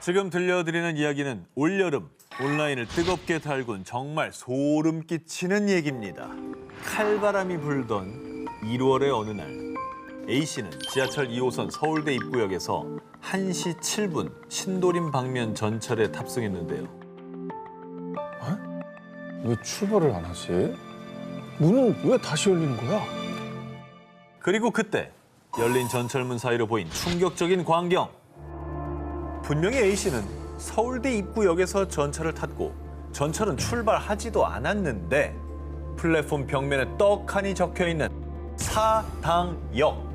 지금 들려드리는 이야기는 올여름 온라인을 뜨겁게 달군 정말 소름 끼치는 얘기입니다. 칼바람이 불던 1월의 어느 날 A씨는 지하철 2호선 서울대 입구역에서 1시 7분 신도림 방면 전철에 탑승했는데요. 왜 출발을 안 하지? 문은 왜 다시 열리는 거야? 그리고 그때 열린 전철문 사이로 보인 충격적인 광경. 분명히 A씨는 서울대 입구역에서 전철을 탔고 전철은 출발하지도 않았는데 플랫폼 벽면에 떡하니 적혀있는 사당역.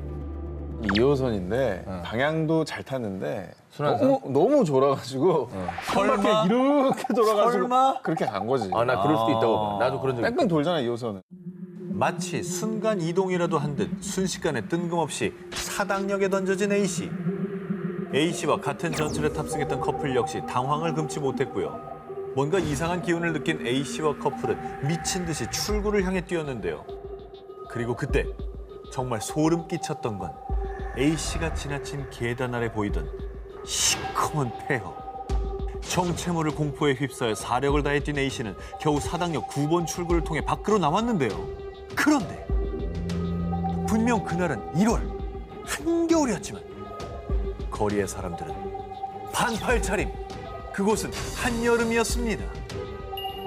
2호선인데 방향도 잘 탔는데 순환선? 너무 졸아가지고 설마? 이렇게 돌아가지고 설마? 그렇게 간 거지. 아, 나 그럴 수도 있다고 봐. 나도 그런 적 있어. 뺑뺑 돌잖아 2호선은. 마치 순간 이동이라도 한 듯 순식간에 뜬금없이 사당역에 던져진 A씨. A씨와 같은 전철에 탑승했던 커플 역시 당황을 금치 못했고요. 뭔가 이상한 기운을 느낀 A씨와 커플은 미친 듯이 출구를 향해 뛰었는데요. 그리고 그때 정말 소름 끼쳤던 건 A씨가 지나친 계단 아래 보이던 시커먼 폐허. 정체모를 공포에 휩싸여 사력을 다해 뛴 A씨는 겨우 사당역 9번 출구를 통해 밖으로 나왔는데요. 그런데 분명 그날은 1월, 한겨울이었지만 거리의 사람들은 반팔 차림, 그곳은 한여름이었습니다.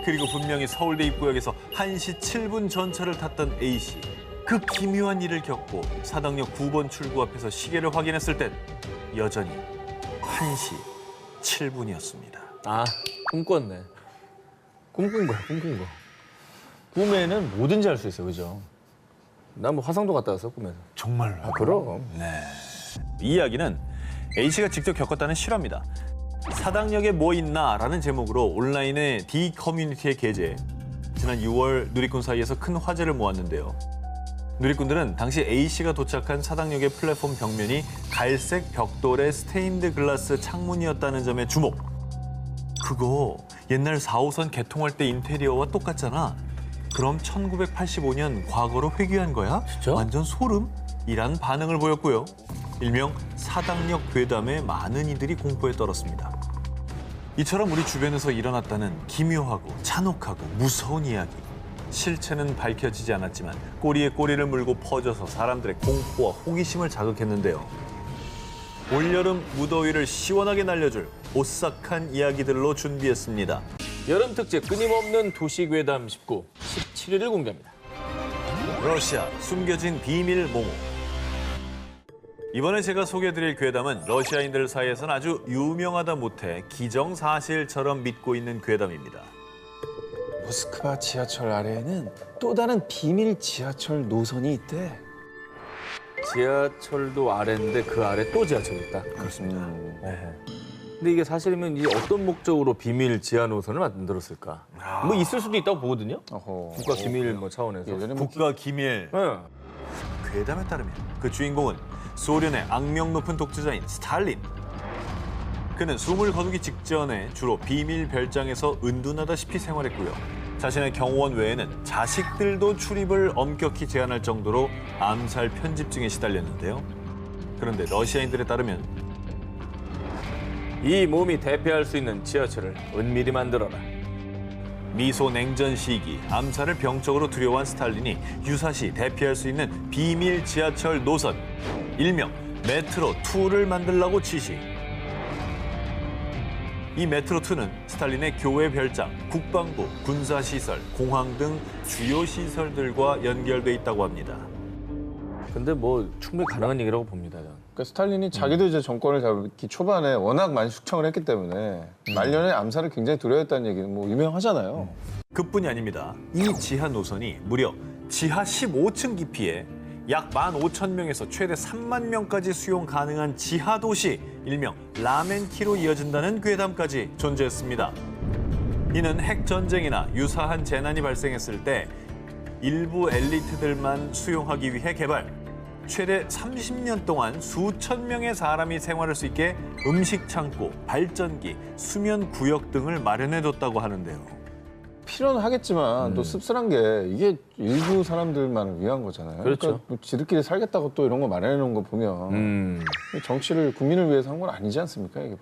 그리고 분명히 서울대 입구역에서 1시 7분 전철을 탔던 A씨. 그 기묘한 일을 겪고 사당역 9번 출구 앞에서 시계를 확인했을 땐 여전히 1시 7분이었습니다. 아, 꿈꿨네. 꿈꾼 거야, 꿈꾼 거. 꿈에는 뭐든지 할 수 있어, 그죠? 난 뭐 화성도 갔다 왔어, 꿈에서. 정말로? 아, 그럼. 이 이야기는 A씨가 직접 겪었다는 실화입니다. 사당역에 뭐 있나라는 제목으로 온라인의 D 커뮤니티에 게재해 지난 6월 누리꾼 사이에서 큰 화제를 모았는데요. 누리꾼들은 당시 A씨가 도착한 사당역의 플랫폼 벽면이 갈색 벽돌의 스테인드 글라스 창문이었다는 점에 주목. 그거 옛날 4호선 개통할 때 인테리어와 똑같잖아. 그럼 1985년 과거로 회귀한 거야? 진짜? 완전 소름? 이란 반응을 보였고요. 일명 사당역 괴담에 많은 이들이 공포에 떨었습니다. 이처럼 우리 주변에서 일어났다는 기묘하고 잔혹하고 무서운 이야기. 실체는 밝혀지지 않았지만 꼬리에 꼬리를 물고 퍼져서 사람들의 공포와 호기심을 자극했는데요. 올여름 무더위를 시원하게 날려줄 오싹한 이야기들로 준비했습니다. 여름 특집 끊임없는 도시괴담 19, 17일을 공개합니다. 러시아 숨겨진 비밀 모모. 이번에 제가 소개해드릴 괴담은 러시아인들 사이에서는 아주 유명하다 못해 기정사실처럼 믿고 있는 괴담입니다. 모스크바 지하철 아래에는 또 다른 비밀 지하철 노선이 있대. 지하철도 아래인데 그 아래 또 지하철이 있다. 그렇습니다. 네. 근데 이게 사실이면 이게 어떤 목적으로 비밀 지하 노선을 만들었을까? 뭐 있을 수도 있다고 보거든요. 어허. 국가 기밀 뭐 차원에서. 예전에 뭐 국가 기밀. 네. 괴담에 따르면 그 주인공은 소련의 악명 높은 독재자인 스탈린. 그는 숨을 거두기 직전에 주로 비밀 별장에서 은둔하다시피 생활했고요. 자신의 경호원 외에는 자식들도 출입을 엄격히 제한할 정도로 암살 편집증에 시달렸는데요. 그런데 러시아인들에 따르면 이 몸이 대표할 수 있는 지하철을 은밀히 만들어라. 미소 냉전 시기 암살을 병적으로 두려워한 스탈린이 유사시 대피할 수 있는 비밀 지하철 노선, 일명 메트로2를 만들라고 지시. 이 메트로2는 스탈린의 교회 별장, 국방부, 군사시설, 공항 등 주요 시설들과 연결돼 있다고 합니다. 근데 뭐 충분히 가능한 얘기라고 봅니다, 저는. 그러니까 스탈린이 자기도 이제 정권을 잡기 초반에 워낙 많이 숙청을 했기 때문에 말년에 암살을 굉장히 두려워했다는 얘기는 뭐 유명하잖아요. 그뿐이 아닙니다. 이 지하 노선이 무려 지하 15층 깊이에 약 15,000명에서 최대 3만 명까지 수용 가능한 지하 도시, 일명 라멘키로 이어진다는 괴담까지 존재했습니다. 이는 핵 전쟁이나 유사한 재난이 발생했을 때 일부 엘리트들만 수용하기 위해 개발, 최대 30년 동안 수천 명의 사람이 생활할 수 있게 음식 창고, 발전기, 수면 구역 등을 마련해뒀다고 하는데요. 필요는 하겠지만 또 씁쓸한 게 이게 일부 사람들만을 위한 거잖아요. 그렇죠. 그러니까 뭐 지들끼리 살겠다고 또 이런 거 마련해 놓은 거 보면 정치를 국민을 위해서 한 건 아니지 않습니까? 이게.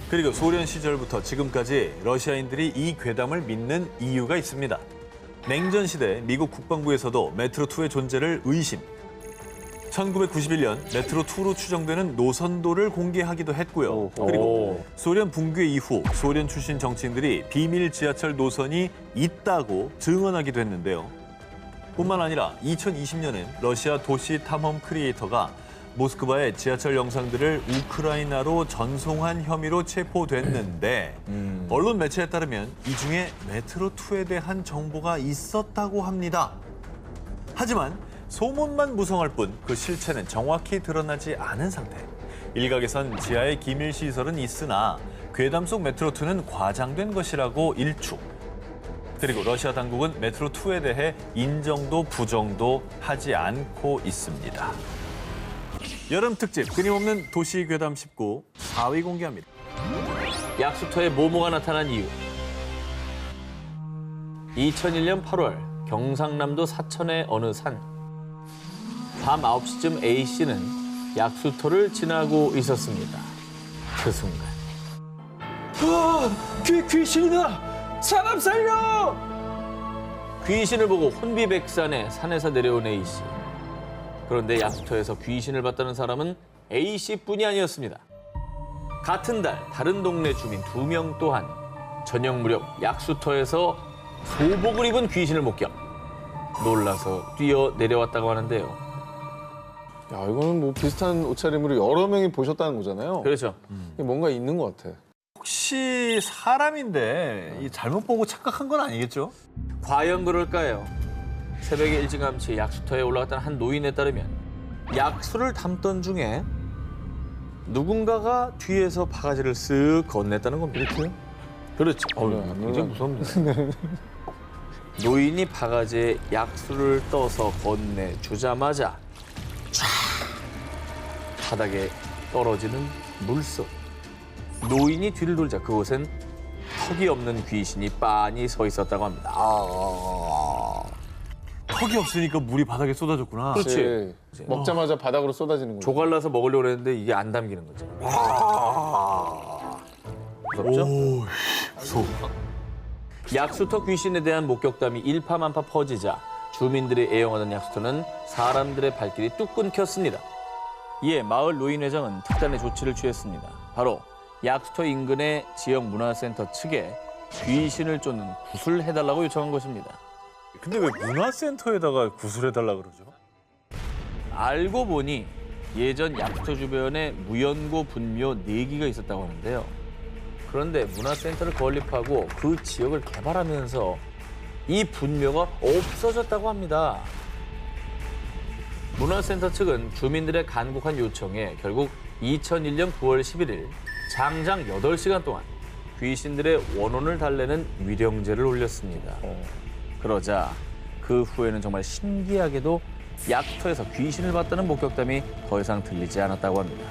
그리고 소련 시절부터 지금까지 러시아인들이 이 괴담을 믿는 이유가 있습니다. 냉전 시대 미국 국방부에서도 메트로2의 존재를 의심. 1991년 메트로2로 추정되는 노선도를 공개하기도 했고요. 그리고 소련 붕괴 이후 소련 출신 정치인들이 비밀 지하철 노선이 있다고 증언하기도 했는데요. 뿐만 아니라 2020년엔 러시아 도시 탐험 크리에이터가 모스크바의 지하철 영상들을 우크라이나로 전송한 혐의로 체포됐는데 언론 매체에 따르면 이 중에 메트로2에 대한 정보가 있었다고 합니다. 하지만 소문만 무성할 뿐 그 실체는 정확히 드러나지 않은 상태. 일각에선 지하에 기밀 시설은 있으나 괴담 속 메트로2는 과장된 것이라고 일축. 그리고 러시아 당국은 메트로2에 대해 인정도 부정도 하지 않고 있습니다. 여름 특집 끊임없는 도시 괴담 19 4위 공개합니다. 약수터에 모모가 나타난 이유. 2001년 8월 경상남도 사천의 어느 산. 밤 9시쯤 A씨는 약수터를 지나고 있었습니다. 그 순간. 귀신이다! 사람 살려! 귀신을 보고 혼비백산에 산에서 내려온 A씨. 그런데 약수터에서 귀신을 봤다는 사람은 A씨뿐이 아니었습니다. 같은 달 다른 동네 주민 2명 또한 저녁 무렵 약수터에서 소복을 입은 귀신을 목격. 놀라서 뛰어 내려왔다고 하는데요. 야, 이거는 뭐 비슷한 옷차림으로 여러 명이 보셨다는 거잖아요. 그렇죠. 이게 뭔가 있는 것 같아. 혹시 사람인데 이 잘못 보고 착각한 건 아니겠죠? 과연 그럴까요? 새벽에 일찌감치 약수터에 올라갔던 한 노인에 따르면 약수를 담던 중에 누군가가 뒤에서 바가지를 쓱 건넸다는 겁니다. 이렇게요? 그렇죠. 굉장히 무섭네요. 노인이 바가지에 약수를 떠서 건네주자마자 쫙 바닥에 떨어지는 물속. 노인이 뒤를 돌자 그곳엔 턱이 없는 귀신이 빤히 서 있었다고 합니다. 턱이 없으니까 물이 바닥에 쏟아졌구나. 그렇지. 먹자마자 바닥으로 쏟아지는 거죠. 조갈라서 먹으려고 했는데 이게 안 담기는 거죠. 무섭죠? 오, 무서워. 약수터 귀신에 대한 목격담이 일파만파 퍼지자 주민들이 애용하던 약수터는 사람들의 발길이 뚝 끊겼습니다. 이에 마을 노인회장은 특단의 조치를 취했습니다. 바로 약수터 인근의 지역 문화센터 측에 귀신을 쫓는 굿을 해달라고 요청한 것입니다. 근데 왜 문화센터에다가 구슬해달라 그러죠? 알고 보니 예전 약수터 주변에 무연고 분묘 4기가 있었다고 하는데요. 그런데 문화센터를 건립하고 그 지역을 개발하면서 이 분묘가 없어졌다고 합니다. 문화센터 측은 주민들의 간곡한 요청에 결국 2001년 9월 11일 장장 8시간 동안 귀신들의 원혼을 달래는 위령제를 올렸습니다. 그러자 그 후에는 정말 신기하게도 약터에서 귀신을 봤다는 목격담이 더 이상 들리지 않았다고 합니다.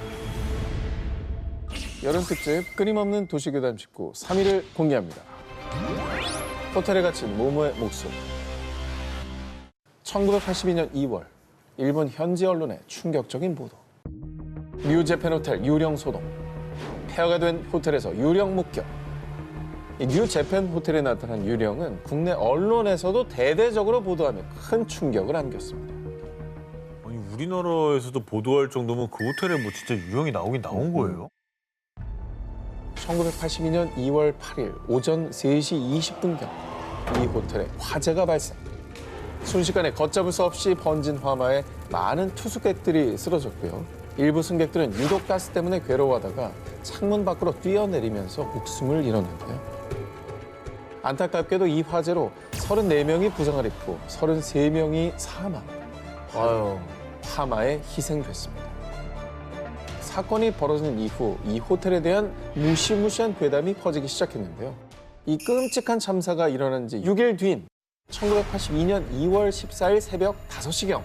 여름 특집 끊임없는 도시괴담 19 3위를 공개합니다. 호텔에 갇힌 모모의 목숨. 1982년 2월 일본 현지 언론의 충격적인 보도. 뉴재팬 호텔 유령 소동. 폐허가 된 호텔에서 유령 목격. 이 뉴재팬 호텔에 나타난 유령은 국내 언론에서도 대대적으로 보도하며 큰 충격을 안겼습니다. 아니 우리나라에서도 보도할 정도면 그 호텔에 뭐 진짜 유형이 나오긴 나온 거예요? 1982년 2월 8일 오전 3시 20분경 이 호텔에 화재가 발생. 순식간에 걷잡을 수 없이 번진 화마에 많은 투숙객들이 쓰러졌고요. 일부 승객들은 유독 가스 때문에 괴로워하다가 창문 밖으로 뛰어내리면서 목숨을 잃었는데요. 안타깝게도 이 화재로 34명이 부상을 입고 33명이 사망, 아유, 화마에 희생됐습니다. 사건이 벌어진 이후 이 호텔에 대한 무시무시한 괴담이 퍼지기 시작했는데요. 이 끔찍한 참사가 일어난 지 6일 뒤인 1982년 2월 14일 새벽 5시경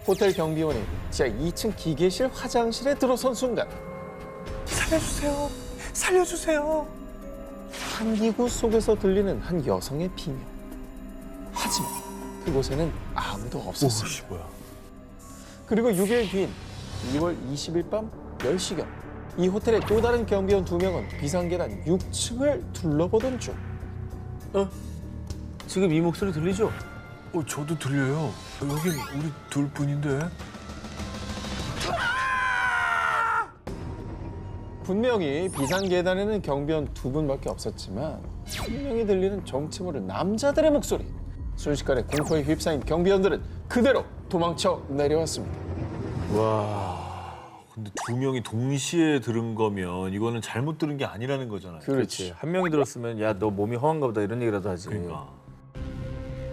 호텔 경비원이 지하 2층 기계실 화장실에 들어선 순간 살려주세요. 살려주세요. 환기구 속에서 들리는 한 여성의 비명. 하지만 그곳에는 아무도 없었습니다. 오씨 뭐야. 그리고 6일 뒤인 2월 20일 밤 10시경 이 호텔의 또 다른 경비원 2명은 비상계단 6층을 둘러보던 중 지금 이 목소리 들리죠? 저도 들려요. 여긴 우리 둘뿐인데. 분명히 비상계단에는 경비원 2분밖에 없었지만 분명히 들리는 정체 모를 남자들의 목소리. 순식간에 공포에 휩싸인 경비원들은 그대로 도망쳐 내려왔습니다. 근데 두 명이 동시에 들은 거면 이거는 잘못 들은 게 아니라는 거잖아요. 그렇지. 한 명이 들었으면 야 너 몸이 허한가 보다 이런 얘기라도 하지. 그러니까.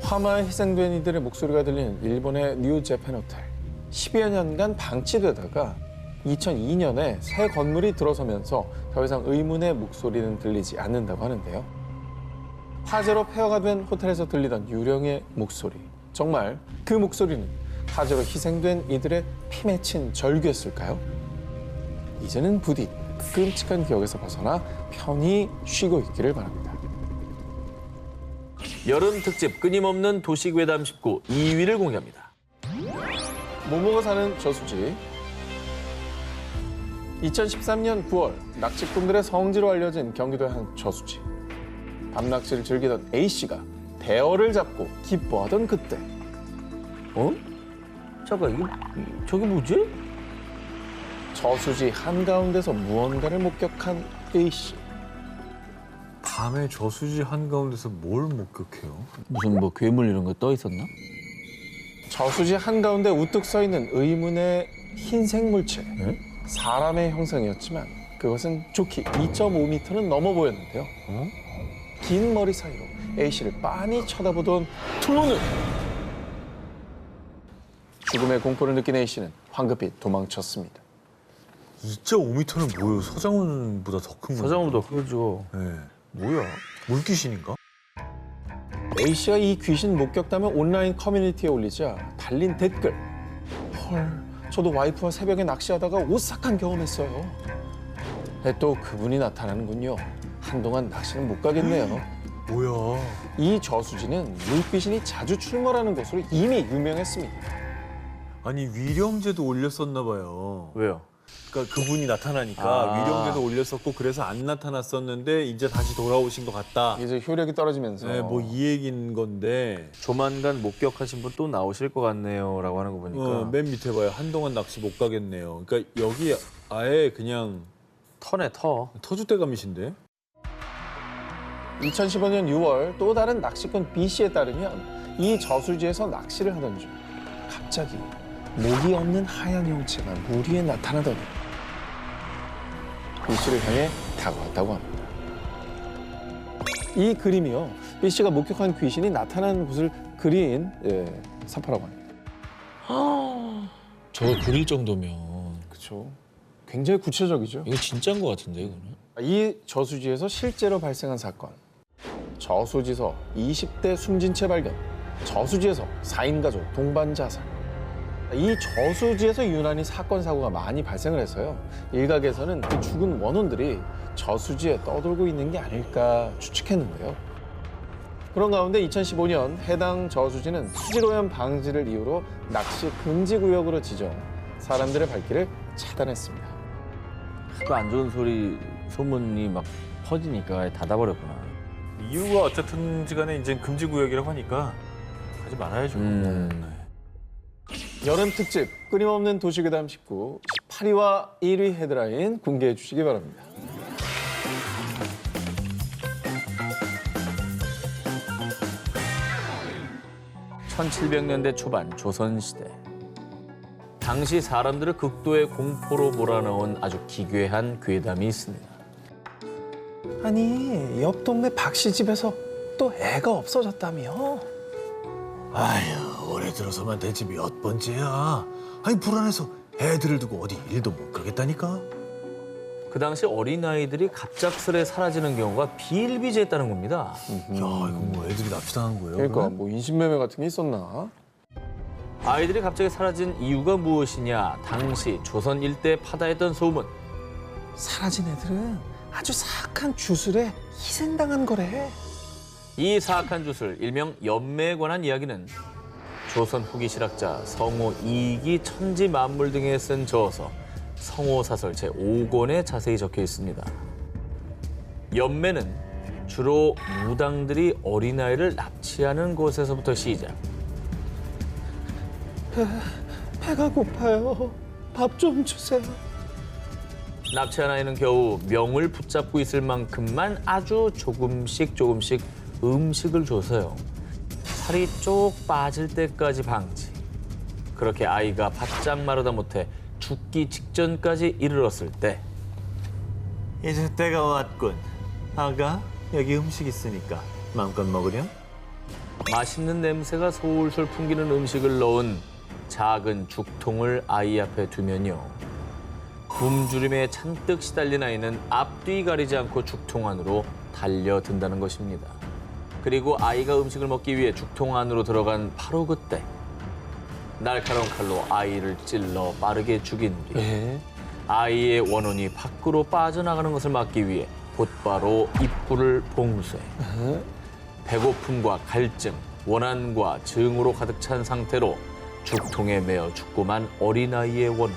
화마에 희생된 이들의 목소리가 들리는 일본의 뉴 재팬 호텔. 10여 년간 방치되다가 2002년에 새 건물이 들어서면서 더 이상 의문의 목소리는 들리지 않는다고 하는데요. 화재로 폐허가 된 호텔에서 들리던 유령의 목소리. 정말 그 목소리는 화재로 희생된 이들의 피 맺힌 절규였을까요? 이제는 부디 끔찍한 기억에서 벗어나 편히 쉬고 있기를 바랍니다. 여름 특집 끊임없는 도시괴담 19 2위를 공개합니다. 모모가 사는 저수지. 2013년 9월 낚시꾼들의 성지로 알려진 경기도의 한 저수지. 밤낚시를 즐기던 A씨가 대어를 잡고 기뻐하던 그때 잠깐 저게 뭐지? 저수지 한가운데서 무언가를 목격한 A씨. 밤에 저수지 한가운데서 뭘 목격해요? 무슨 뭐 괴물 이런 거 떠 있었나? 저수지 한가운데 우뚝 서 있는 의문의 흰색 물체. 사람의 형상이었지만 그것은 좋기 2.5m는 넘어 보였는데요. 긴 머리 사이로 A씨를 빤히 쳐다보던 두 눈! 죽음의 공포를 느낀 A씨는 황급히 도망쳤습니다. 2.5m는 뭐예요? 서장훈보다 더 큰 거. 서장훈보다 크죠. 네. 뭐야? 물귀신인가? A씨가 이 귀신 목격담을 온라인 커뮤니티에 올리자 달린 댓글. 헐, 저도 와이프와 새벽에 낚시하다가 오싹한 경험했어요. 네, 또 그분이 나타나는군요. 한동안 낚시는 못 가겠네요. 뭐야? 이 저수지는 물귀신이 자주 출몰하는 곳으로 이미 유명했습니다. 아니 위령제도 올렸었나 봐요. 왜요? 그러니까 그분이 나타나니까 위령제도 올렸었고 그래서 안 나타났었는데 이제 다시 돌아오신 것 같다. 이제 효력이 떨어지면서 네, 뭐 이 얘기인 건데. 조만간 목격하신 분 또 나오실 것 같네요라고 하는 거 보니까 맨 밑에 봐요. 한동안 낚시 못 가겠네요. 그러니까 여기 아예 그냥 터네 터. 터줏대감이신데? 2015년 6월 또 다른 낚시꾼 B씨에 따르면 이 저수지에서 낚시를 하던 중 갑자기 목이 없는 하얀 형체가 물 위에 나타나더니 B씨를 향해 다가왔다고 합니다. 이 그림이요. B씨가 목격한 귀신이 나타나는 곳을 그린 사파라고 합니다. 저거 그릴 정도면 그렇죠. 굉장히 구체적이죠. 이거 진짜인 것 같은데 이거는. 이 저수지에서 실제로 발생한 사건. 저수지에서 20대 숨진 채 발견. 저수지에서 4인 가족 동반 자살. 이 저수지에서 유난히 사건 사고가 많이 발생을 해서요. 일각에서는 그 죽은 원혼들이 저수지에 떠돌고 있는 게 아닐까 추측했는데요. 그런 가운데 2015년 해당 저수지는 수질오염 방지를 이유로 낚시 금지 구역으로 지정, 사람들의 발길을 차단했습니다. 또 안 좋은 소리 소문이 막 퍼지니까 닫아버렸구나. 이유가 어쨌든지 간에 이제 금지구역이라고 하니까 하지 말아야죠. 여름 특집 끊임없는 도시괴담 19 18위와 1위 헤드라인 공개해 주시기 바랍니다. (1700년대) 초반 조선시대. 당시 사람들을 극도의 공포로 몰아넣은 아주 기괴한 괴담이 있습니다. 아니 옆 동네 박씨 집에서 또 애가 없어졌다며? 아휴, 올해 들어서만 내 집이 몇 번째야. 아니 불안해서 애들을 두고 어디 일도 못 가겠다니까. 그 당시 어린아이들이 갑작스레 사라지는 경우가 비일비재했다는 겁니다. 야, 이거 뭐 애들이 납치당한 거예요? 그러니까 그러면? 뭐 인신매매 같은 게 있었나? 아이들이 갑자기 사라진 이유가 무엇이냐? 당시 조선 일대 파다했던 소문. 사라진 애들은 아주 사악한 주술에 희생당한 거래. 이 사악한 주술, 일명 연매에 관한 이야기는 조선 후기 실학자 성호 이익이 천지 만물 등에 쓴 저서 성호사설 제5권에 자세히 적혀 있습니다. 연매는 주로 무당들이 어린아이를 납치하는 곳에서부터 시작. 배가 고파요. 밥 좀 주세요. 납치한 아이는 겨우 명을 붙잡고 있을 만큼만 아주 조금씩 음식을 줘서요. 살이 쪽 빠질 때까지 방치. 그렇게 아이가 바짝 마르다 못해 죽기 직전까지 이르렀을 때 이제 때가 왔군. 아가, 여기 음식 있으니까 마음껏 먹으렴. 맛있는 냄새가 솔솔 풍기는 음식을 넣은 작은 죽통을 아이 앞에 두면요. 굶주림에 잔뜩 시달린 아이는 앞뒤 가리지 않고 죽통 안으로 달려든다는 것입니다. 그리고 아이가 음식을 먹기 위해 죽통 안으로 들어간 바로 그때 날카로운 칼로 아이를 찔러 빠르게 죽인 뒤 예? 아이의 원혼이 밖으로 빠져나가는 것을 막기 위해 곧바로 입구를 봉쇄. 배고픔과 갈증, 원한과 증오로 가득 찬 상태로 죽통에 매어 죽고만 어린아이의 원혼.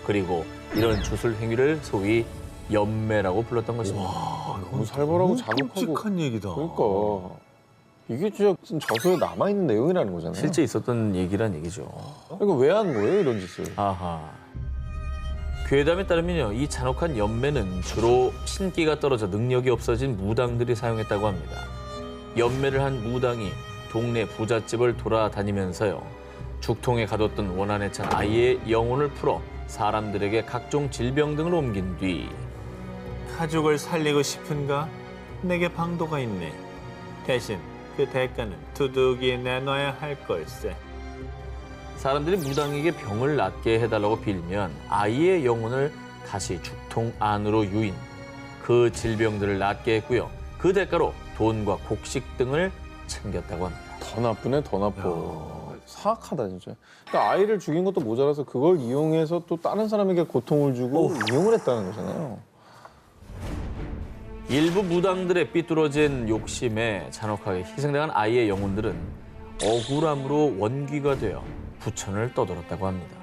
그리고 이런 주술 행위를 소위 연매라고 불렀던 것입니다. 너무 살벌하고 잔혹하고. 끔찍한 얘기다. 그러니까 이게 진짜 저서에 남아있는 내용이라는 거잖아요. 실제 있었던 얘기란 얘기죠. 그러니까 왜 한 거예요, 이런 짓을? 아하. 괴담에 따르면요, 이 잔혹한 연매는 주로 신기가 떨어져 능력이 없어진 무당들이 사용했다고 합니다. 연매를 한 무당이 동네 부잣집을 돌아다니면서요, 죽통에 가뒀던 원한에 찬 아이의 영혼을 풀어 사람들에게 각종 질병 등을 옮긴 뒤 가족을 살리고 싶은가? 내게 방도가 있네. 대신 그 대가는 두둑이 내놔야 할 걸세. 사람들이 무당에게 병을 낫게 해달라고 빌면 아이의 영혼을 다시 죽통 안으로 유인, 그 질병들을 낫게 했고요. 그 대가로 돈과 곡식 등을 챙겼다고 합니다. 더 나쁘네, 더 나빠. 사악하다, 진짜. 그러니까 아이를 죽인 것도 모자라서 그걸 이용해서 또 다른 사람에게 고통을 주고 이용을 했다는 거잖아요. 일부 무당들의 삐뚤어진 욕심에 잔혹하게 희생당한 아이의 영혼들은 억울함으로 원귀가 되어 부천을 떠돌았다고 합니다.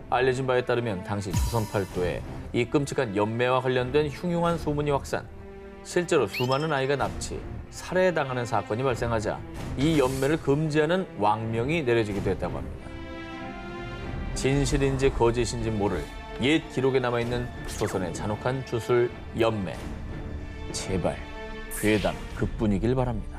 알려진 바에 따르면 당시 조선 팔도에 이 끔찍한 연매와 관련된 흉흉한 소문이 확산, 실제로 수많은 아이가 납치, 살해당하는 사건이 발생하자 이 연매를 금지하는 왕명이 내려지기도 했다고 합니다. 진실인지 거짓인지 모를 옛 기록에 남아있는 조선의 잔혹한 주술 연매. 제발 괴담 그뿐이길 바랍니다.